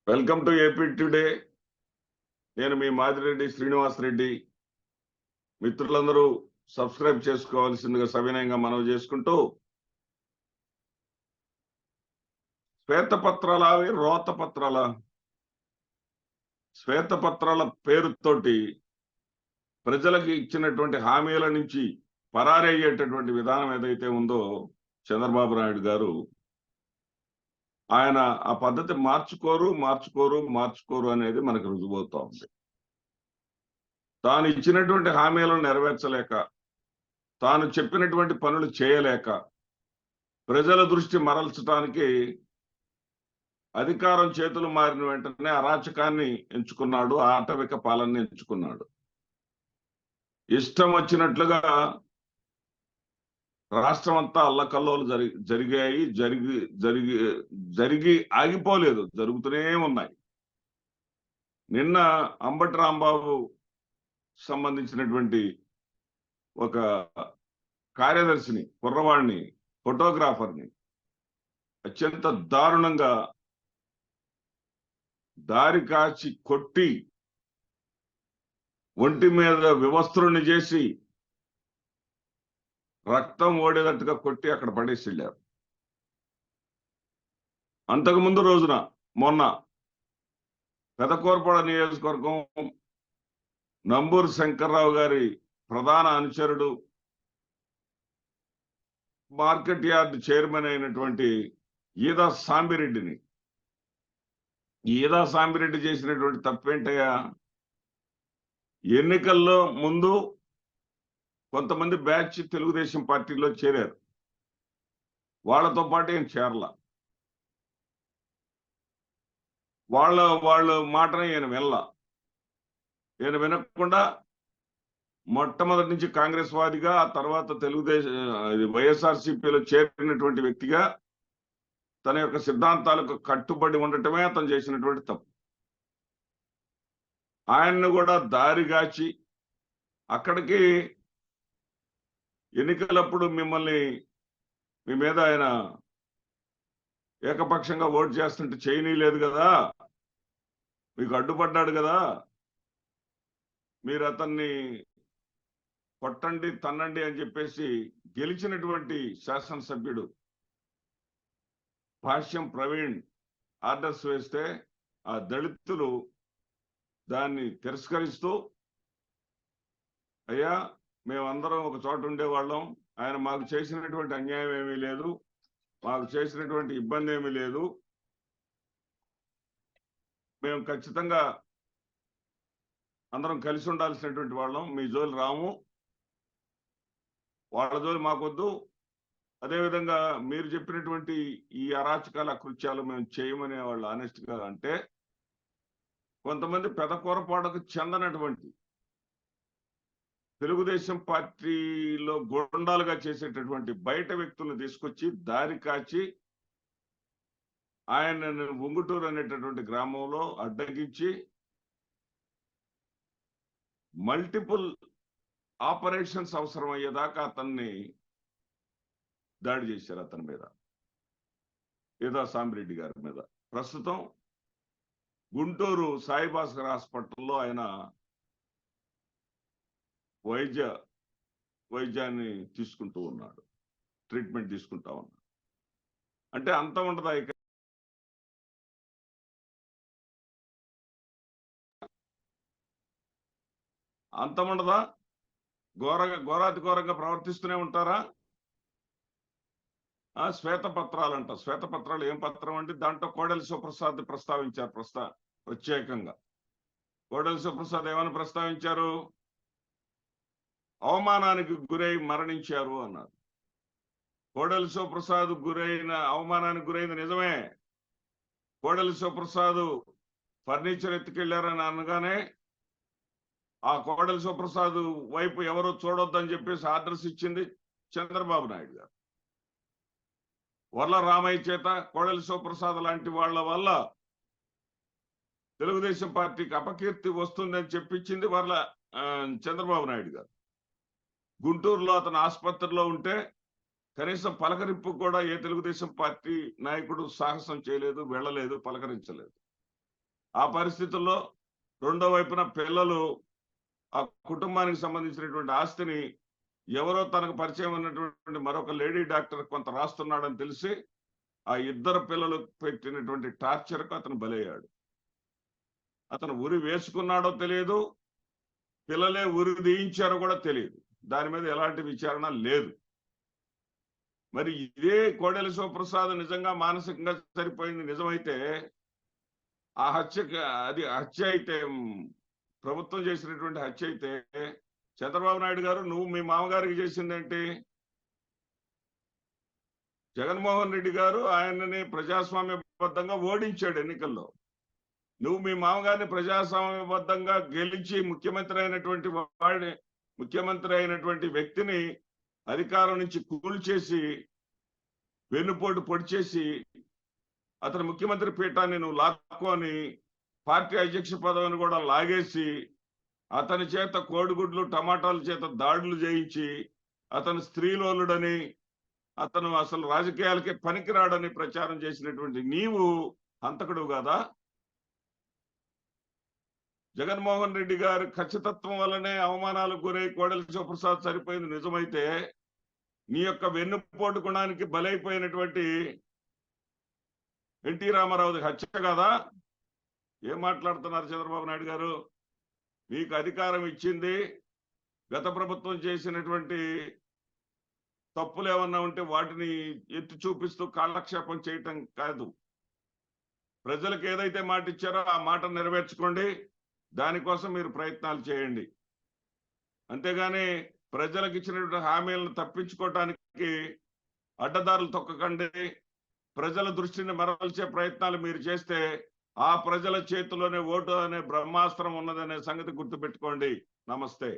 Welcome to AP today. నేను మీ మాదిరెడ్డి శ్రీనివాస్ రెడ్డి. మిత్రులందరూ subscribe చేసుకోవాల్సిందిగా సవినయంగా మనవి చేసుకుంటూ, శ్వేతపత్రాల అవి రోతపత్రాల శ్వేతపత్రాల పేరుతోటి ప్రజలకు ఇచ్చినటువంటి హామీల నుంచి పరారయ్యేటటువంటి విధానం ఏదైతే ఉందో చంద్రబాబు నాయుడు గారు, ఆయన ఆ పద్ధతి మార్చుకోరు అనేది మనకు రుజువవుతా ఉంది. తాను ఇచ్చినటువంటి హామీలను నెరవేర్చలేక, తాను చెప్పినటువంటి పనులు చేయలేక, ప్రజల దృష్టి మరల్చడానికి అధికారం చేతులు మారిన వెంటనే అరాచకాన్ని ఎంచుకున్నాడు, ఆటవిక పాలనని ఎంచుకున్నాడు. ఇష్టం వచ్చినట్లుగా రాష్ట్రం అంతా అల్లకల్లోలు జరిగి ఆగిపోలేదు, జరుగుతూనే ఉన్నాయి. నిన్న అంబటి రాంబాబు సంబంధించినటువంటి ఒక కార్యదర్శిని, కుర్రవాడిని, ఫోటోగ్రాఫర్ని అత్యంత దారుణంగా దారి కాచి కొట్టి, ఒంటి మీద వివస్త్రుని చేసి, రక్తం ఓడేటట్టుగా కొట్టి అక్కడ పడేసి వెళ్ళారు. అంతకుముందు రోజున మొన్న పెదకూరపాడ నియోజకవర్గం నంబూరు శంకర్రావు గారి ప్రధాన అనుచరుడు, మార్కెట్ యార్డ్ చైర్మన్ అయినటువంటి ఈదా సాంబిరెడ్డిని, ఈదా సాంబిరెడ్డి చేసినటువంటి తప్పేంటయ్యా? ఎన్నికల్లో ముందు కొంతమంది బ్యాచ్ తెలుగుదేశం పార్టీలో చేరారు, వాళ్ళతో పాటు ఏం చేరల. వాళ్ళ మాటనే ఈయన వినకుండా మొట్టమొదటి నుంచి కాంగ్రెస్ వాదిగా, ఆ తర్వాత వైఎస్ఆర్సీపీలో చేరినటువంటి వ్యక్తిగా తన యొక్క సిద్ధాంతాలకు కట్టుబడి ఉండటమే అతను చేసినటువంటి తప్పు. ఆయన్ను కూడా దారిగాచి అక్కడికి ఎన్నికలప్పుడు మీ మీద ఆయన ఏకపక్షంగా ఓటు చేస్తుంటే చేయనీయలేదు కదా, మీకు అడ్డుపడ్డాడు కదా, మీరు అతన్ని కొట్టండి తన్నండి అని చెప్పేసి గెలిచినటువంటి శాసనసభ్యుడు భాష్యం ప్రవీణ్ ఆర్డర్స్ వేస్తే ఆ దళితులు దాన్ని తిరస్కరిస్తూ, అయ్యా మేమందరం ఒక చోట ఉండేవాళ్ళం, ఆయన మాకు చేసినటువంటి అన్యాయం ఏమీ లేదు, మాకు చేసినటువంటి ఇబ్బంది ఏమీ లేదు, మేము ఖచ్చితంగా అందరం కలిసి ఉండాల్సినటువంటి వాళ్ళం, మీ జోలి రాము, వాళ్ళ జోలి మాకొద్దు, అదేవిధంగా మీరు చెప్పినటువంటి ఈ అరాచకాల కృత్యాలు మేము చేయమనే వాళ్ళు ఆనెస్ట్ గా అంటే, కొంతమంది పెదకూరపాడకు చెందనటువంటి తెలుగుదేశం పార్టీలో గుండాలుగా చేసేటటువంటి బయట వ్యక్తులను తీసుకొచ్చి దారి కాచి ఆయన ఉంగుటూరు అనేటటువంటి గ్రామంలో అడ్డగించి మల్టిపుల్ ఆపరేషన్స్ అవసరం అయ్యేదాకా అతన్ని దాడి చేశారు, అతని మీద, ఈదా సాంబిరెడ్డి గారి మీద. ప్రస్తుతం గుంటూరు సాయిభాస్కర్ హాస్పిటల్లో ఆయన వైద్యాన్ని తీసుకుంటూ ఉన్నాడు, ట్రీట్మెంట్ తీసుకుంటా ఉన్నాడు. అంటే అంత ఉండదా ఇక? అంతముండదా? ఘోరాతి ఘోరంగా ప్రవర్తిస్తూనే ఉంటారా? శ్వేతపత్రాలంట. శ్వేతపత్రాలు ఏం పత్రం అంటే, దాంట్లో కోడెల శివప్రసాద్ ప్రస్తావించారు ప్రత్యేకంగా. కోడెల శివప్రసాద్ ఏమని ప్రస్తావించారు? అవమానానికి గురై మరణించారు అన్నారు. కోడెల శివప్రసాద్ అవమానానికి గురైంది నిజమే. కోడెల శివప్రసాద్ ఫర్నిచర్ ఎత్తుకెళ్లారని అనగానే ఆ కోడెల శివప్రసాద్ వైపు ఎవరో చూడొద్దని చెప్పేసి ఆర్డర్స్ ఇచ్చింది చంద్రబాబు నాయుడు గారు. వర్ల రామయ్య చేత కోడెల శివప్రసాద్ లాంటి వాళ్ళ వల్ల తెలుగుదేశం పార్టీకి అపకీర్తి వస్తుందని చెప్పించింది చంద్రబాబు నాయుడు గారు. గుంటూరులో అతను ఆసుపత్రిలో ఉంటే కనీసం పలకరింపు కూడా ఏ తెలుగుదేశం పార్టీ నాయకుడు సాహసం చేయలేదు, వెళ్ళలేదు, పలకరించలేదు. ఆ పరిస్థితుల్లో రెండో వైపున పిల్లలు ఆ కుటుంబానికి సంబంధించినటువంటి ఆస్తిని ఎవరో తనకు పరిచయం ఉన్నటువంటి మరొక లేడీ డాక్టర్ కొంత రాస్తున్నాడని తెలిసి ఆ ఇద్దరు పిల్లలు పెట్టినటువంటి టార్చర్కు అతను బలయ్యాడు. అతను ఉరి వేసుకున్నాడో తెలియదు, పిల్లలే ఉరి తీయించారో కూడా తెలియదు. దాని మీద ఎలాంటి విచారణ లేదు. మరి ఇదే కోడెల శివప్రసాద్ నిజంగా మానసికంగా సరిపోయింది నిజమైతే, ఆ అది హత్య అయితే ప్రభుత్వం చేసినటువంటి హత్య అయితే, చంద్రబాబు నాయుడు గారు నువ్వు మీ మామగారికి చేసిందేంటి? జగన్మోహన్ రెడ్డి గారు ఆయనని ప్రజాస్వామ్యబద్ధంగా ఓడించాడు ఎన్నికల్లో. నువ్వు మీ మామగారిని ప్రజాస్వామ్యబద్ధంగా గెలిచి ముఖ్యమంత్రి అయినటువంటి వ్యక్తిని అధికారం నుంచి కూల్చేసి వెన్నుపోటు పొడిచేసి అతను ముఖ్యమంత్రి పీఠాన్ని నువ్వు లాక్కొని పార్టీ అధ్యక్ష పదవిని కూడా లాగేసి అతని చేత కోడిగుడ్లు టమాటాల చేత దాడులు చేయించి అతను స్త్రీలోలుడని అతను అసలు రాజకీయాలకే పనికిరాడని ప్రచారం చేసినటువంటి నీవు హంతకుడు కాదా? జగన్మోహన్ రెడ్డి గారి ఖచ్చితత్వం వల్లనే అవమానాలకు గురై కోడెల శివప్రసాద్ సరిపోయింది నిజమైతే, నీ యొక్క వెన్నుపోటు గుణానికి బలైపోయినటువంటి ఎన్టీ రామారావుది హత్య కదా? ఏం మాట్లాడుతున్నారు చంద్రబాబు నాయుడు గారు? మీకు అధికారం ఇచ్చింది గత ప్రభుత్వం చేసినటువంటి తప్పులు ఏమన్నా ఉంటే వాటిని ఎత్తి చూపిస్తూ కాలక్షేపం చేయటం కాదు. ప్రజలకు ఏదైతే మాట ఇచ్చారో ఆ మాట నెరవేర్చుకోండి, దానికోసం మీరు ప్రయత్నాలు చేయండి. అంతేగాని ప్రజలకు ఇచ్చినటువంటి హామీలను తప్పించుకోవటానికి అడ్డదారులు తొక్కకండి. ప్రజల దృష్టిని మరల్చే ప్రయత్నాలు మీరు చేస్తే ఆ ప్రజల చేతిలోనే ఓటు అనే బ్రహ్మాస్త్రం ఉన్నదనే సంగతి గుర్తుపెట్టుకోండి. నమస్తే.